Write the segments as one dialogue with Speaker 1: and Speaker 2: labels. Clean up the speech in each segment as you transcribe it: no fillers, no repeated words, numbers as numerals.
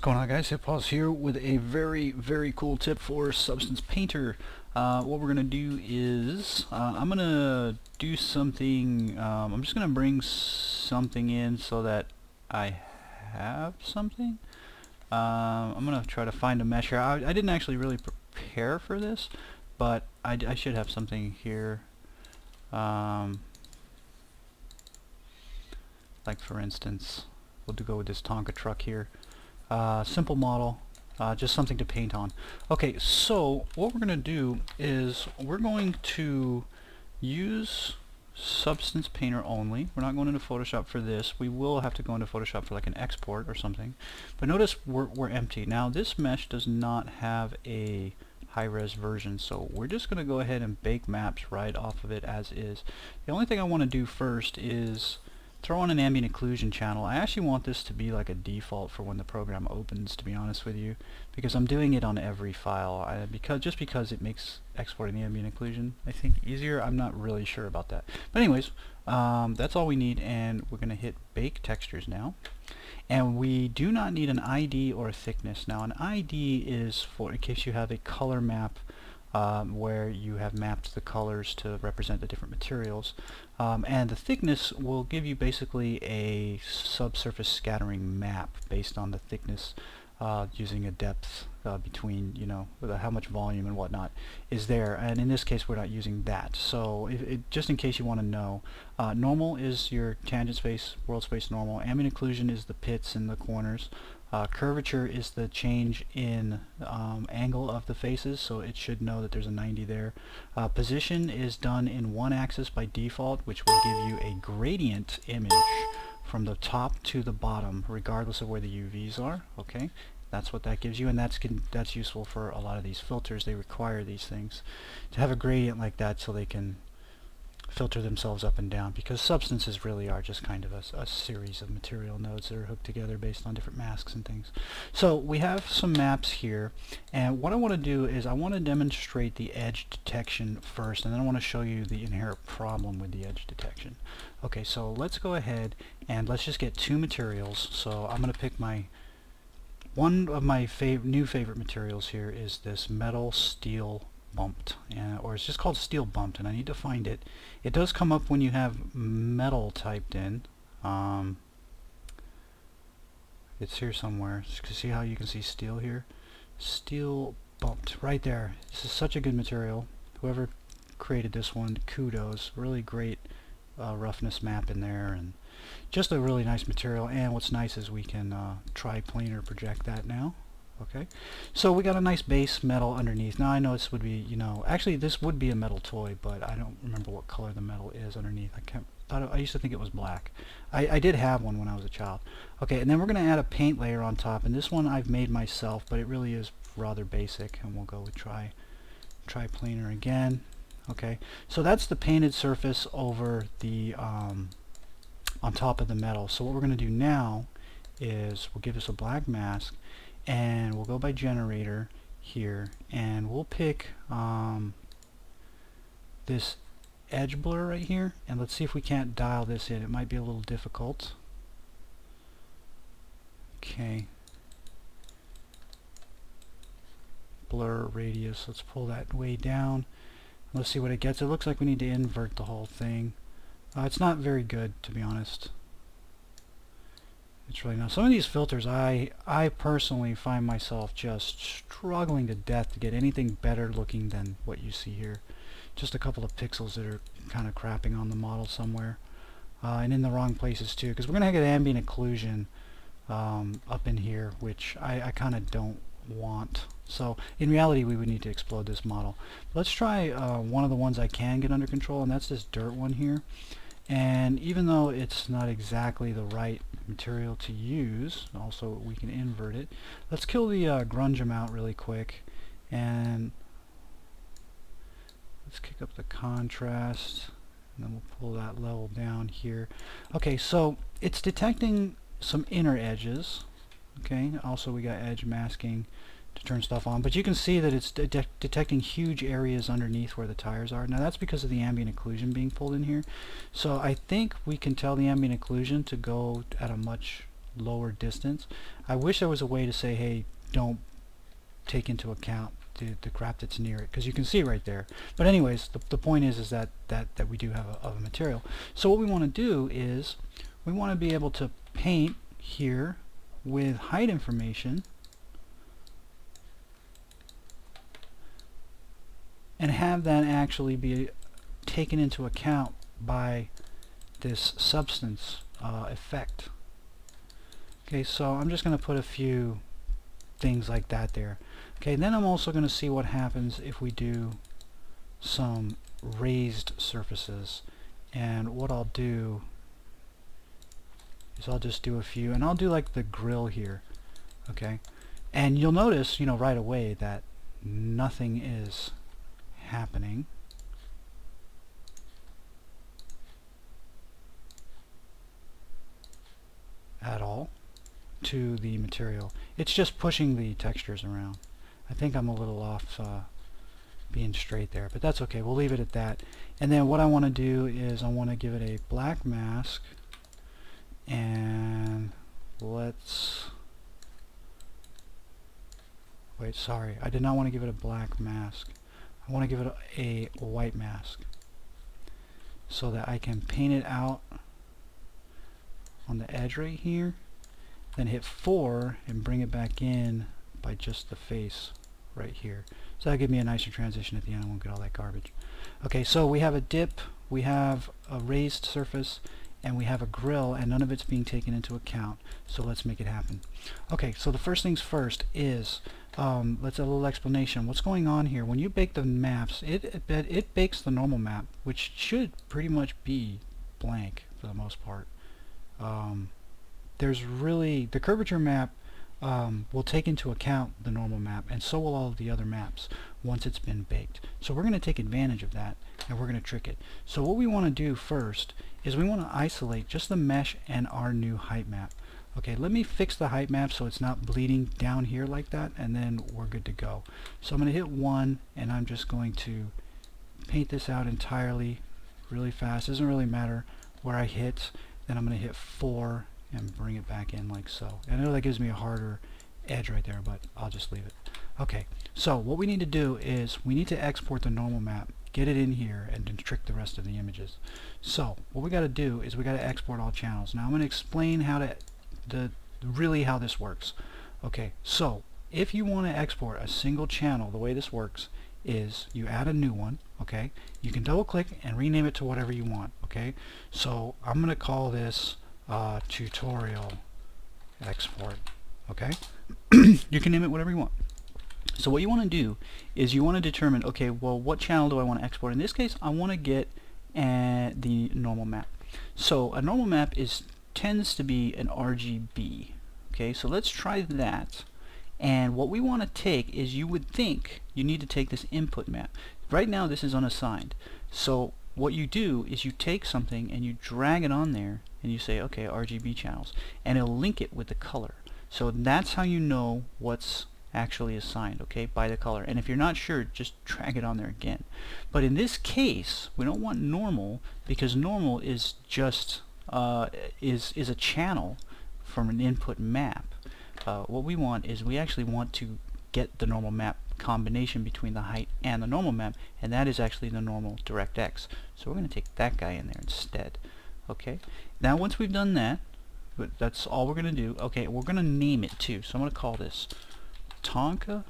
Speaker 1: Going on, guys? Hit pause here with a very cool tip for Substance Painter. What we're gonna do is I'm gonna do something. I'm just gonna bring something in so that I have something. I'm gonna try to find a mesh here. I didn't actually really prepare for this, but I should have something here. Like for instance, we'll go with this Tonka truck here. Simple model, just something to paint on. Okay, so what we're going to do is we're going to use Substance Painter only. We're not going into Photoshop for this. We will have to go into Photoshop for like an export or something. But notice we're empty. Now this mesh does not have a high-res version, so we're just going to go ahead and bake maps right off of it as is. The only thing I want to do first is throw on an ambient occlusion channel. I actually want this to be like a default for when the program opens, to be honest with you, because I'm doing it on every file. Just because it makes exporting the ambient occlusion, I think, easier. I'm not really sure about that. But anyways, that's all we need, and we're going to hit Bake Textures now. And we do not need an ID or a thickness. Now, an ID is for in case you have a color map where you have mapped the colors to represent the different materials, and the thickness will give you basically a subsurface scattering map based on the thickness, using a depth between, you know, how much volume and whatnot is there. And in this case we're not using that, so just in case you want to know, normal is your tangent space, world space normal. Ambient occlusion is the pits and the corners. Curvature is the change in angle of the faces, so it should know that there's a 90 there. Position is done in one axis by default, which will give you a gradient image from the top to the bottom, regardless of where the UVs are. Okay, that's what that gives you, and that's useful for a lot of these filters. They require these things to have a gradient like that so they can filter themselves up and down, because substances really are just kind of a series of material nodes that are hooked together based on different masks and things. So we have some maps here, and what I want to do is I want to demonstrate the edge detection first, and then I want to show you the inherent problem with the edge detection. Okay, so let's go ahead and let's just get two materials. So I'm going to pick one of my new favorite materials here is this metal steel bumped, or it's just called steel bumped, and I need to find it. It does come up when you have metal typed in. It's here somewhere. See how you can see steel here? Steel bumped right there. This is such a good material. Whoever created this one, kudos. Really great roughness map in there, and just a really nice material. And what's nice is we can tri-planar project that now. Okay, so we got a nice base metal underneath. Now I know this would be, you know, actually this would be a metal toy, but I don't remember what color the metal is underneath. I used to think it was black. I did have one when I was a child. Okay, and then we're going to add a paint layer on top, and this one I've made myself, but it really is rather basic, and we'll go with tri-planar again. Okay, so that's the painted surface over the on top of the metal. So what we're going to do now is we'll give this a black mask, and we'll go by generator here, and we'll pick this edge blur right here, and let's see if we can't dial this in. It might be a little difficult. Okay, blur radius, let's pull that way down. Let's see what it gets. It looks like we need to invert the whole thing. It's not very good, to be honest. It's really not. Some of these filters, I personally find myself just struggling to death to get anything better looking than what you see here. Just a couple of pixels that are kind of crapping on the model somewhere, and in the wrong places too, because we're going to get ambient occlusion up in here, which I kind of don't want. So in reality we would need to explode this model. Let's try one of the ones I can get under control, and that's this dirt one here. And even though it's not exactly the right material to use, also we can invert it. Let's kill the grunge amount really quick, and let's kick up the contrast, and then we'll pull that level down here. Okay, so it's detecting some inner edges. Okay, also we got edge masking to turn stuff on, but you can see that it's detecting huge areas underneath where the tires are. Now that's because of the ambient occlusion being pulled in here. So I think we can tell the ambient occlusion to go at a much lower distance. I wish there was a way to say, hey, don't take into account the crap that's near it, because you can see right there. But anyways, the point is that we do have a material. So what we want to do is we want to be able to paint here with height information and have that actually be taken into account by this substance effect. Okay, so I'm just going to put a few things like that there. Okay, then I'm also going to see what happens if we do some raised surfaces. And what I'll do is I'll just do a few, and I'll do like the grill here. Okay, and you'll notice, you know, right away that nothing is happening. At all to the material. It's just pushing the textures around. I think I'm a little off being straight there, but that's okay. We'll leave it at that. And then what I want to do is I want to give it a black mask, and let's wait, sorry, I did not want to give it a black mask. I want to give it a white mask so that I can paint it out on the edge right here, then hit 4 and bring it back in by just the face right here. So that'll give me a nicer transition at the end. I won't get all that garbage. Okay, so we have a dip, we have a raised surface, and we have a grill, and none of it's being taken into account. So let's make it happen. Okay, so the first things first is let's have a little explanation. What's going on here? When you bake the maps, it bakes the normal map, which should pretty much be blank for the most part. There's really, the curvature map will take into account the normal map, and so will all of the other maps once it's been baked. So we're going to take advantage of that, and we're going to trick it. So what we want to do first is we want to isolate just the mesh and our new height map. Okay, let me fix the height map so it's not bleeding down here like that, and then we're good to go. So I'm going to hit 1, and I'm just going to paint this out entirely really fast. It doesn't really matter where I hit. Then I'm going to hit 4 and bring it back in like so. I know that gives me a harder edge right there, but I'll just leave it. Okay, so what we need to do is we need to export the normal map, get it in here, and then trick the rest of the images. So what we got to do is we got to export all channels. Now I'm going to explain how to really how this works. Okay, so if you want to export a single channel, the way this works is you add a new one. Okay, you can double click and rename it to whatever you want. Okay, so I'm going to call this tutorial export. Okay, you can name it whatever you want. So what you want to do is you want to determine, okay, well, what channel do I want to export? In this case, I want to get the normal map. So a normal map tends to be an RGB. Okay, so let's try that. And what we want to take is, you would think you need to take this input map. Right now this is unassigned. So what you do is you take something and you drag it on there and you say, okay, RGB channels, and it'll link it with the color. So that's how you know what's actually assigned, okay, by the color. And if you're not sure, just drag it on there again. But in this case, we don't want normal, because normal is just is a channel from an input map. What we want is we actually want to get the normal map combination between the height and the normal map, and that is actually the normal DirectX. So we're going to take that guy in there instead. Okay, now once we've done that, that's all we're going to do. Okay, we're going to name it too. So I'm going to call this Tonka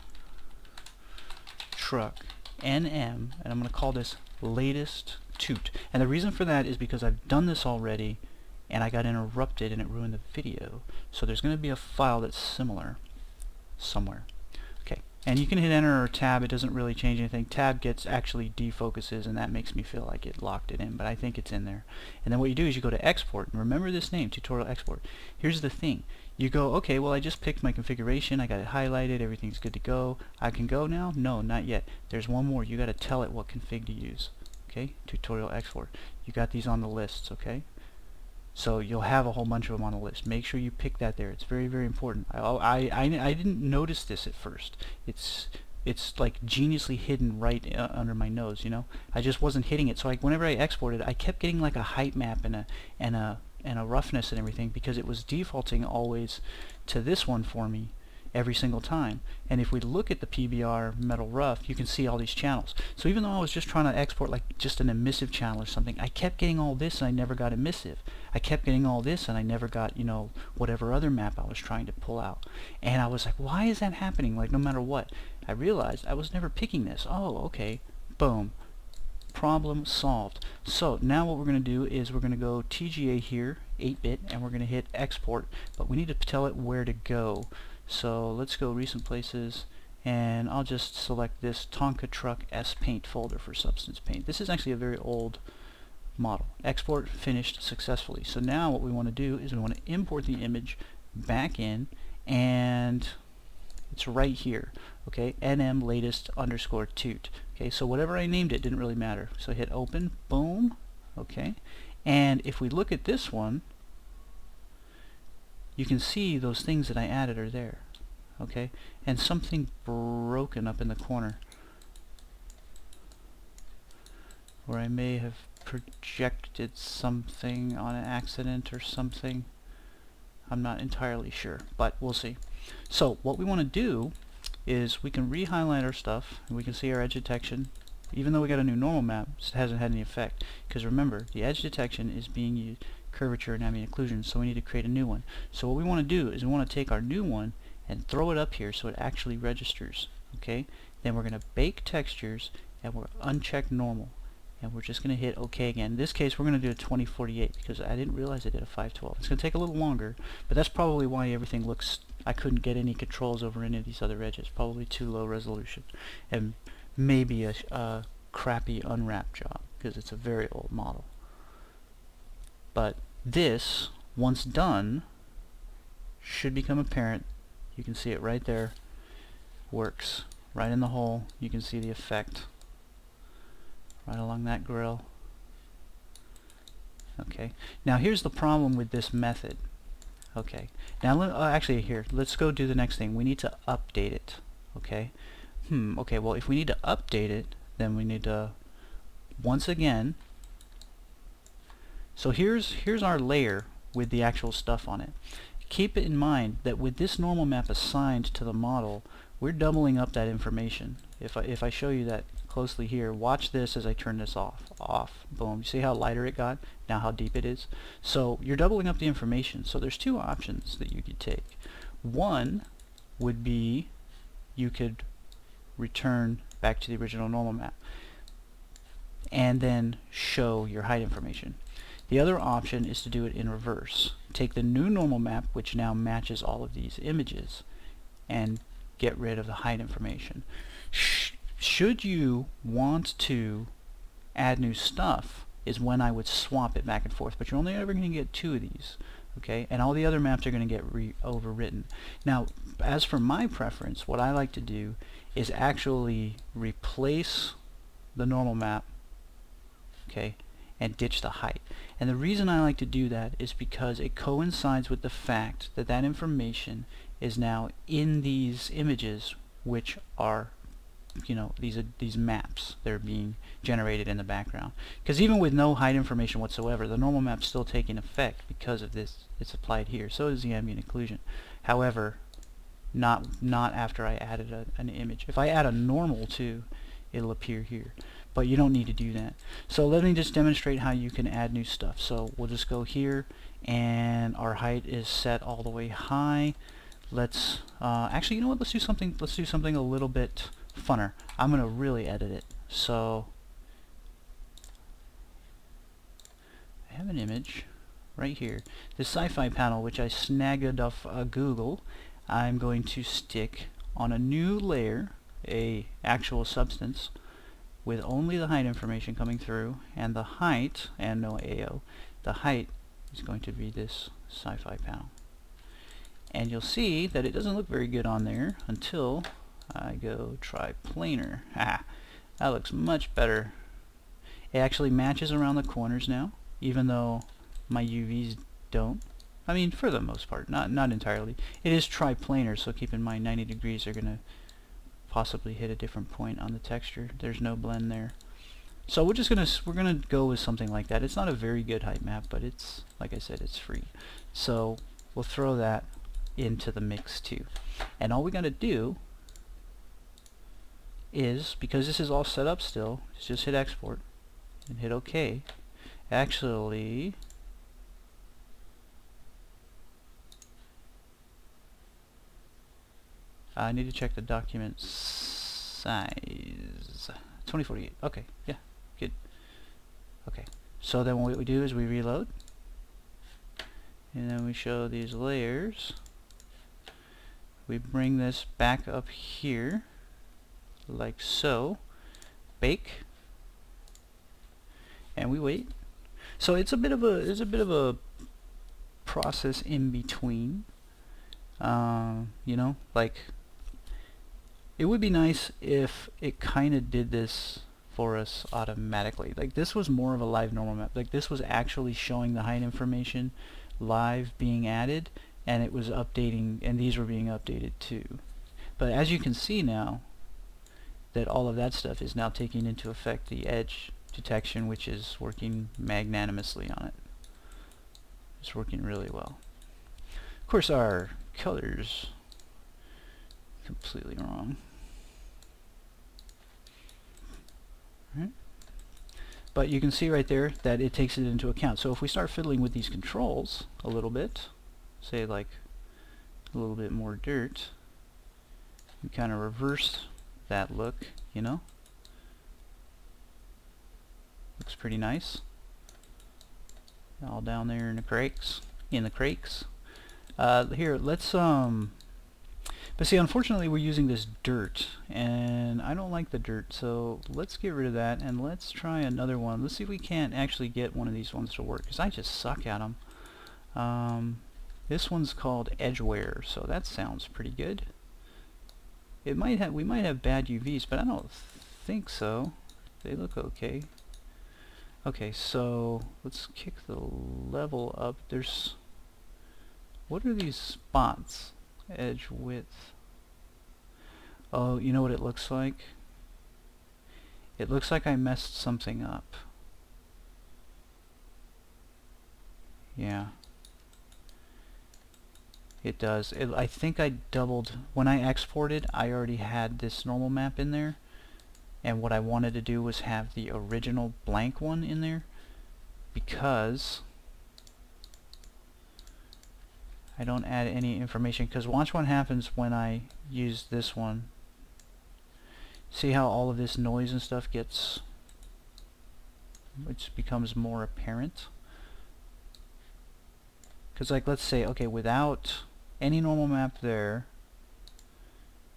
Speaker 1: Truck NM, and I'm going to call this latest toot. And the reason for that is because I've done this already and I got interrupted and it ruined the video. So there's going to be a file that's similar somewhere. Okay, and you can hit enter or tab. It doesn't really change anything. Tab actually defocuses, and that makes me feel like it locked it in, but I think it's in there. And then what you do is you go to export, and remember this name, tutorial export. Here's the thing. You go, okay, well, I just picked my configuration, I got it highlighted, everything's good to go. I can go now? No, not yet. There's one more. You got to tell it what config to use. Okay, tutorial export. You got these on the lists, okay? So you'll have a whole bunch of them on the list. Make sure you pick that there. It's very, very important. I didn't notice this at first. It's like geniusly hidden right under my nose, you know. I just wasn't hitting it. So whenever I exported, I kept getting like a height map and and a roughness and everything, because it was defaulting always to this one for me every single time. And if we look at the PBR metal rough, you can see all these channels. So even though I was just trying to export like just an emissive channel or something, I kept getting all this and I never got emissive. I kept getting all this and I never got, you know, whatever other map I was trying to pull out. And I was like, why is that happening? Like, no matter what. I realized I was never picking this. Oh, okay. Boom. Problem solved. So now what we're going to do is we're going to go TGA here, 8-bit, and we're going to hit export, but we need to tell it where to go. So let's go recent places, and I'll just select this Tonka Truck S Paint folder for Substance Paint. This is actually a very old model. Export finished successfully. So now what we want to do is we want to import the image back in, and it's right here. Okay, nm latest underscore toot. Okay, so whatever I named it didn't really matter. So hit open, boom. Okay, and if we look at this one, you can see those things that I added are there. Okay, and something broken up in the corner where I may have projected something on an accident or something. I'm not entirely sure, but we'll see. So what we want to do is we can re-highlight our stuff, and we can see our edge detection. Even though we got a new normal map, it hasn't had any effect, because remember, the edge detection is being used curvature and ambient occlusion, so we need to create a new one. So what we want to do is we want to take our new one and throw it up here so it actually registers. Okay, then we're going to bake textures, and we're uncheck normal, and we're just going to hit OK again. In this case, we're going to do a 2048 because I didn't realize I did a 512. It's going to take a little longer, but that's probably why everything looks, I couldn't get any controls over any of these other edges. Probably too low resolution, and maybe a crappy unwrap job because it's a very old model. But this, once done, should become apparent. You can see it right there. Works right in the hole. You can see the effect right along that grill. Okay, now here's the problem with this method. Okay, now actually here, let's go do the next thing. We need to update it. Okay, okay, well if we need to update it, then we need to once again, so here's our layer with the actual stuff on it. Keep it in mind that with this normal map assigned to the model, we're doubling up that information. If I show you that closely here, watch this as I turn this off. Boom. You see how lighter it got? Now how deep it is? So you're doubling up the information. So there's two options that you could take. One would be you could return back to the original normal map and then show your height information. The other option is to do it in reverse. Take the new normal map, which now matches all of these images, and get rid of the height information. Should you want to add new stuff is when I would swap it back and forth, but you're only ever going to get 2 of these, okay? And all the other maps are going to get overwritten. Now, as for my preference, what I like to do is actually replace the normal map, okay, and ditch the height. And the reason I like to do that is because it coincides with the fact that that information is now in these images, which are, you know, these maps that are being generated in the background. Because even with no height information whatsoever, the normal map's still taking effect because of this. It's applied here. So is the ambient occlusion. However, not after I added an image. If I add a normal too, it'll appear here. But you don't need to do that. So let me just demonstrate how you can add new stuff. So we'll just go here, and our height is set all the way high. Let's actually, you know what? Let's do something a little bit funner. I'm gonna really edit it. So I have an image right here. This sci-fi panel, which I snagged off Google, I'm going to stick on a new layer, a actual substance, with only the height information coming through, and the height, and no AO, the height is going to be this sci-fi panel. And you'll see that it doesn't look very good on there until I go triplanar. That looks much better. It actually matches around the corners now, even though my UVs don't. I mean, for the most part, not entirely. It is triplanar, so keep in mind 90 degrees are going to possibly hit a different point on the texture. There's no blend there. So we're gonna go with something like that. It's not a very good height map, but it's, like I said, it's free. So we'll throw that into the mix too. And all we gotta do is, because this is all set up still, is just hit export and hit OK. Actually, I need to check the document size. 2048. Okay, yeah, good. Okay, so then what we do is we reload, and then we show these layers. We bring this back up here, like so. Bake, and we wait. So it's a bit of a process in between. You know, like, it would be nice if it kind of did this for us automatically. Like, this was more of a live normal map. Like, this was actually showing the height information live being added, and it was updating, and these were being updated too. But as you can see now, that all of that stuff is now taking into effect the edge detection, which is working magnanimously on it. It's working really well. Of course, our colors completely wrong. Right? But you can see right there that it takes it into account. So if we start fiddling with these controls a little bit, say like a little bit more dirt, we kind of reverse that look, you know? Looks pretty nice. All down there in the crakes. Here, let's but see, unfortunately we're using this dirt, and I don't like the dirt, so let's get rid of that, and let's try another one. Let's see if we can't actually get one of these ones to work, because I just suck at them. This one's called Edgeware, so that sounds pretty good. We might have bad UVs, but I don't think so. They look okay. Okay, so let's kick the level up. What are these spots? Edge width. Oh, you know what it looks like? It looks like I messed something up. Yeah. It does. I think I doubled. When I exported, I already had this normal map in there. And what I wanted to do was have the original blank one in there, because I don't add any information. Because watch what happens when I use this one. See how all of this noise and stuff gets, which becomes more apparent. Because, like, let's say, okay, without any normal map there,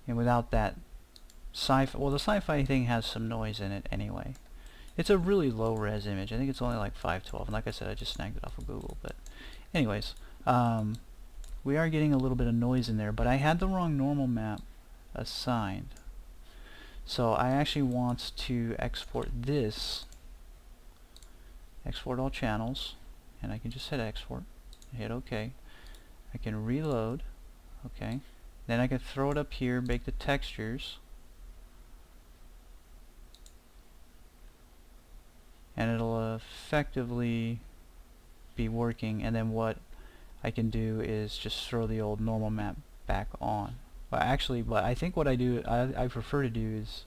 Speaker 1: and without that sci-fi, well, the sci-fi thing has some noise in it anyway. It's a really low res image. I think it's only like 512, and like I said, I just snagged it off of Google. But anyways, we are getting a little bit of noise in there, but I had the wrong normal map assigned. So I actually want to export this, export all channels, and I can just hit export, hit OK. I can reload, okay. Then I can throw it up here, make the textures, and it'll effectively be working. And then what I can do is just throw the old normal map back on. But actually, what I think what I prefer to do is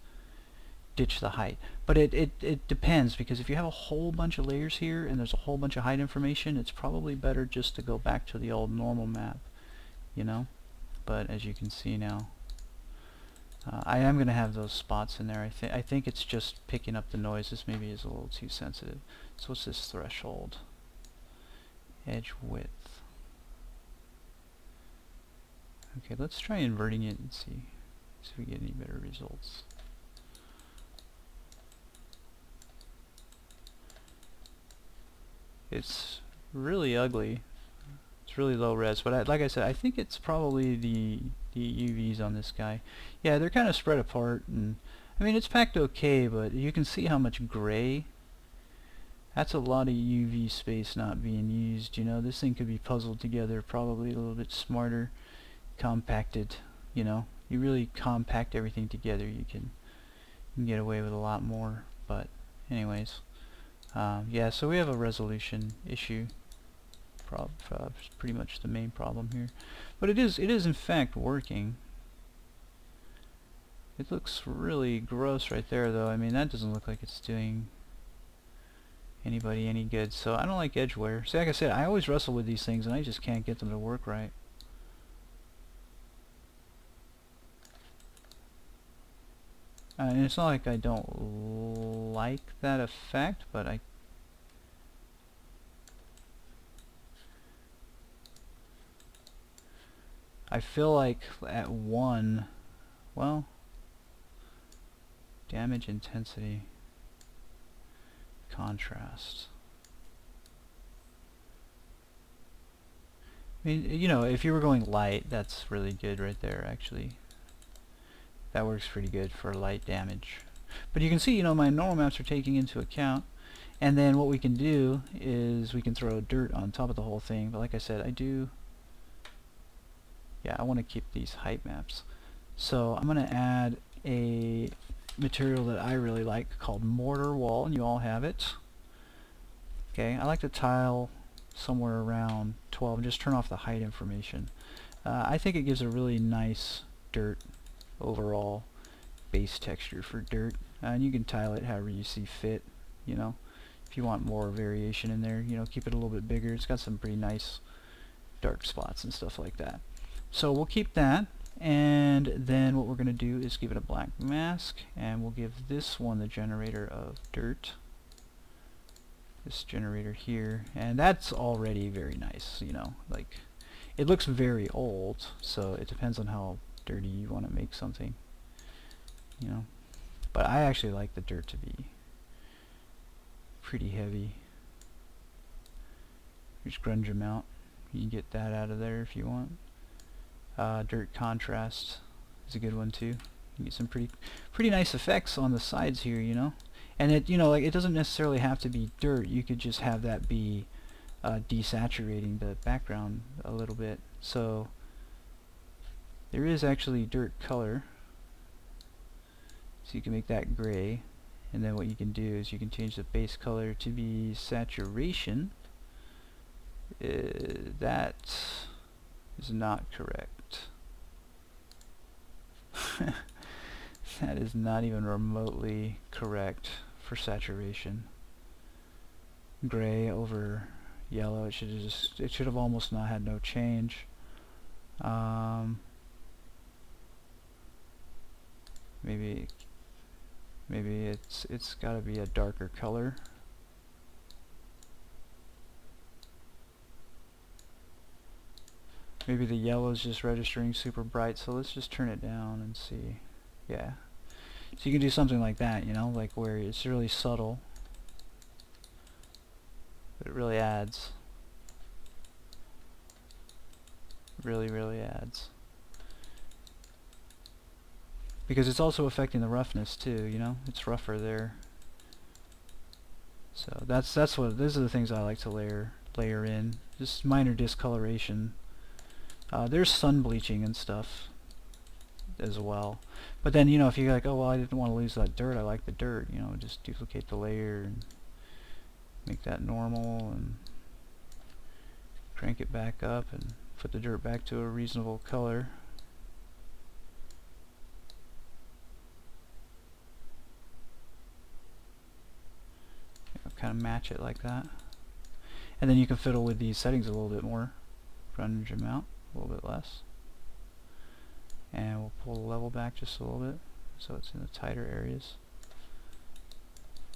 Speaker 1: ditch the height. But it depends, because if you have a whole bunch of layers here and there's a whole bunch of height information, it's probably better just to go back to the old normal map, you know. But as you can see now, I am going to have those spots in there. I think it's just picking up the noise. This maybe is a little too sensitive. So what's this threshold? Edge width. Okay, let's try inverting it and see if we get any better results. It's really ugly. It's really low res, but like I said, I think it's probably the UVs on this guy. Yeah, they're kind of spread apart, and I mean, it's packed okay, but you can see how much gray. That's a lot of UV space not being used. You know, this thing could be puzzled together probably a little bit smarter, compacted. You know, you really compact everything together, you can get away with a lot more. But anyways. Yeah, so we have a resolution issue. Pretty much the main problem here, but it is in fact working. It looks really gross right there, though. I mean, that doesn't look like it's doing anybody any good. So I don't like edge wear. See, like I said, I always wrestle with these things and I just can't get them to work right. And it's not like I don't like that effect, but I feel like at 1, well, damage intensity, contrast. I mean, you know, if you were going light, that's really good right there, actually. That works pretty good for light damage. But you can see, you know, my normal maps are taking into account. And then what we can do is we can throw dirt on top of the whole thing. But like I said, I want to keep these height maps. So I'm going to add a material that I really like called mortar wall, and you all have it. Okay, I like to tile somewhere around 12 and just turn off the height information. I think it gives a really nice dirt overall base texture for dirt, and you can tile it however you see fit. You know, if you want more variation in there, you know, keep it a little bit bigger. It's got some pretty nice dark spots and stuff like that. So we'll keep that, and then what we're going to do is give it a black mask, and we'll give this one the generator of dirt, this generator here, and that's already very nice. You know, like, it looks very old, so it depends on how dirty you want to make something, you know. But I actually like the dirt to be pretty heavy. Here's grunge amount. You can get that out of there if you want. Dirt contrast is a good one too. You can get some pretty nice effects on the sides here, you know. And it, you know, like, it doesn't necessarily have to be dirt. You could just have that be desaturating the background a little bit. So there is actually dirt color, so you can make that gray, and then what you can do is you can change the base color to be saturation. That is not correct. That is not even remotely correct for saturation. Gray over yellow, it should have almost not had no change. Maybe it's got to be a darker color. Maybe the yellow is just registering super bright, so let's just turn it down and see. Yeah. So you can do something like that, you know, like where it's really subtle, but it really adds. Really adds. Because it's also affecting the roughness too, you know? It's rougher there. So those are the things I like to layer in. Just minor discoloration. There's sun bleaching and stuff as well. But then, you know, if you're like, oh well, I didn't want to lose that dirt, I like the dirt, you know, just duplicate the layer and make that normal and crank it back up and put the dirt back to a reasonable color. Kind of match it like that, and then you can fiddle with these settings a little bit more. Grunge amount a little bit less, and we'll pull the level back just a little bit so it's in the tighter areas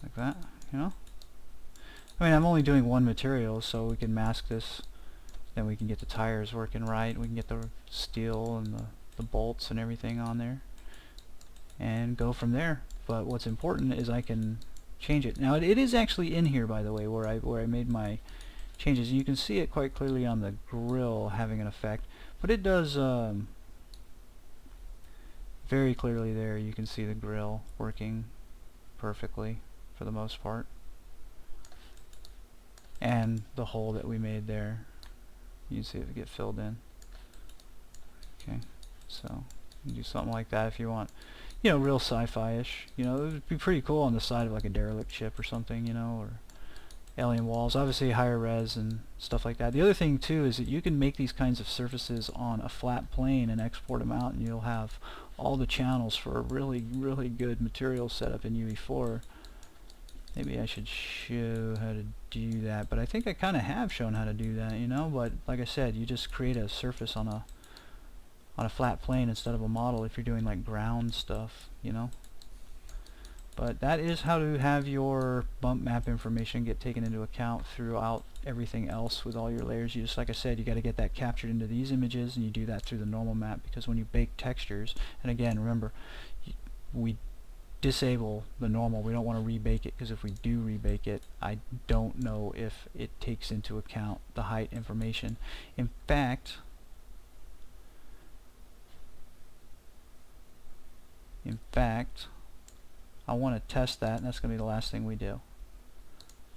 Speaker 1: like that, you know. I mean, I'm only doing one material, so we can mask this, then we can get the tires working right, we can get the steel and the bolts and everything on there and go from there. But what's important is I can change it. Now it is actually in here, by the way, where I made my changes, and you can see it quite clearly on the grill having an effect, but it does very clearly there. You can see the grill working perfectly for the most part, and the hole that we made there, you can see it get filled in. Okay, so you can do something like that if you want. you know, real sci-fi-ish. You know, it would be pretty cool on the side of like a derelict ship or something, you know, or alien walls. Obviously higher res and stuff like that. The other thing too is that you can make these kinds of surfaces on a flat plane and export them out, and you'll have all the channels for a really, really good material setup in UE4. Maybe I should show how to do that, but I think I kind of have shown how to do that, you know. But like I said, you just create a surface on a flat plane instead of a model if you're doing like ground stuff, you know. But that is how to have your bump map information get taken into account throughout everything else with all your layers. You just, like I said, you got to get that captured into these images, and you do that through the normal map, because when you bake textures, and again, remember, we disable the normal. We don't want to rebake it, because if we do rebake it, I don't know if it takes into account the height information. In fact, I want to test that, and that's going to be the last thing we do.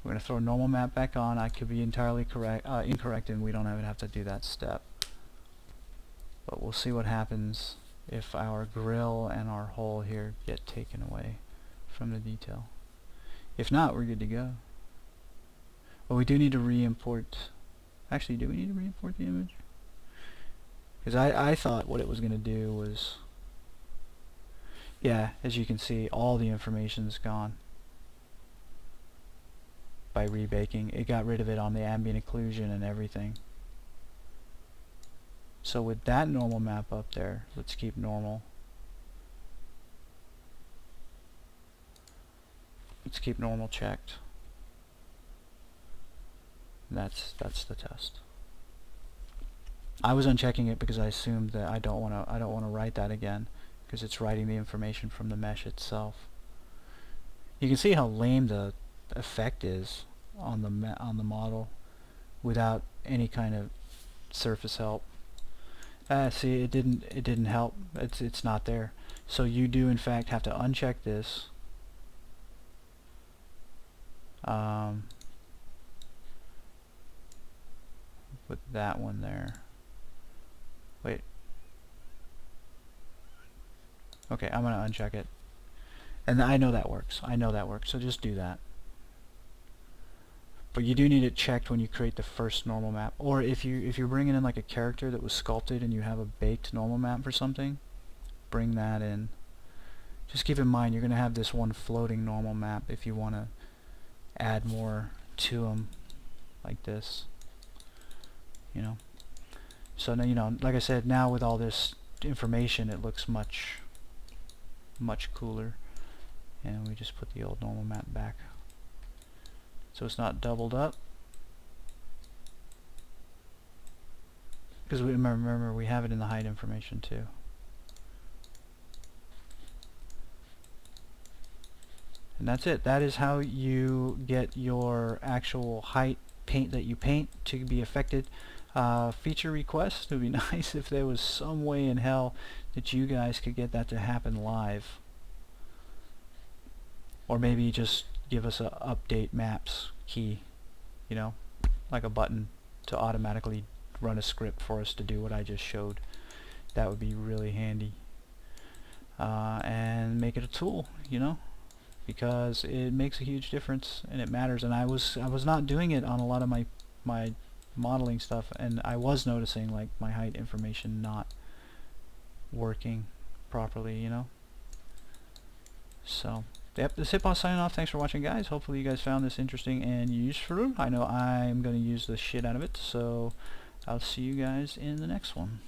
Speaker 1: We're going to throw a normal map back on. I could be entirely incorrect, and we don't even have to do that step. But we'll see what happens if our grill and our hole here get taken away from the detail. If not, we're good to go. But we do need to re-import. Actually, do we need to re-import the image? Because I thought what it was going to do was, yeah, as you can see, all the information's gone by rebaking. It got rid of it on the ambient occlusion and everything. So with that normal map up there, let's keep normal. Let's keep normal checked. And that's the test. I was unchecking it because I assumed that I don't want to write that again, because it's writing the information from the mesh itself. You can see how lame the effect is on the model without any kind of surface help. See, it didn't help. It's not there. So you do in fact have to uncheck this. Put that one there. Wait. Okay, I'm gonna uncheck it. And I know that works. I know that works. So just do that. But you do need it checked when you create the first normal map. Or if you're bringing in like a character that was sculpted and you have a baked normal map for something, bring that in. Just keep in mind you're going to have this one floating normal map if you want to add more to them like this. You know. So now, you know, like I said, now with all this information, it looks much cooler. And we just put the old normal map back, so it's not doubled up. Because remember, we have it in the height information too. And that's it. That is how you get your actual height paint that you paint to be affected. Feature requests. It would be nice if there was some way in hell that you guys could get that to happen live. Or maybe just give us a update maps key, you know, like a button to automatically run a script for us to do what I just showed. That would be really handy. And make it a tool, you know, because it makes a huge difference and it matters. And I was not doing it on a lot of my modeling stuff, and I was noticing like my height information not working properly, you know. So yep, this is Hitboss signing off. Thanks for watching, guys. Hopefully you guys found this interesting and useful. I know I'm going to use the shit out of it, so I'll see you guys in the next one.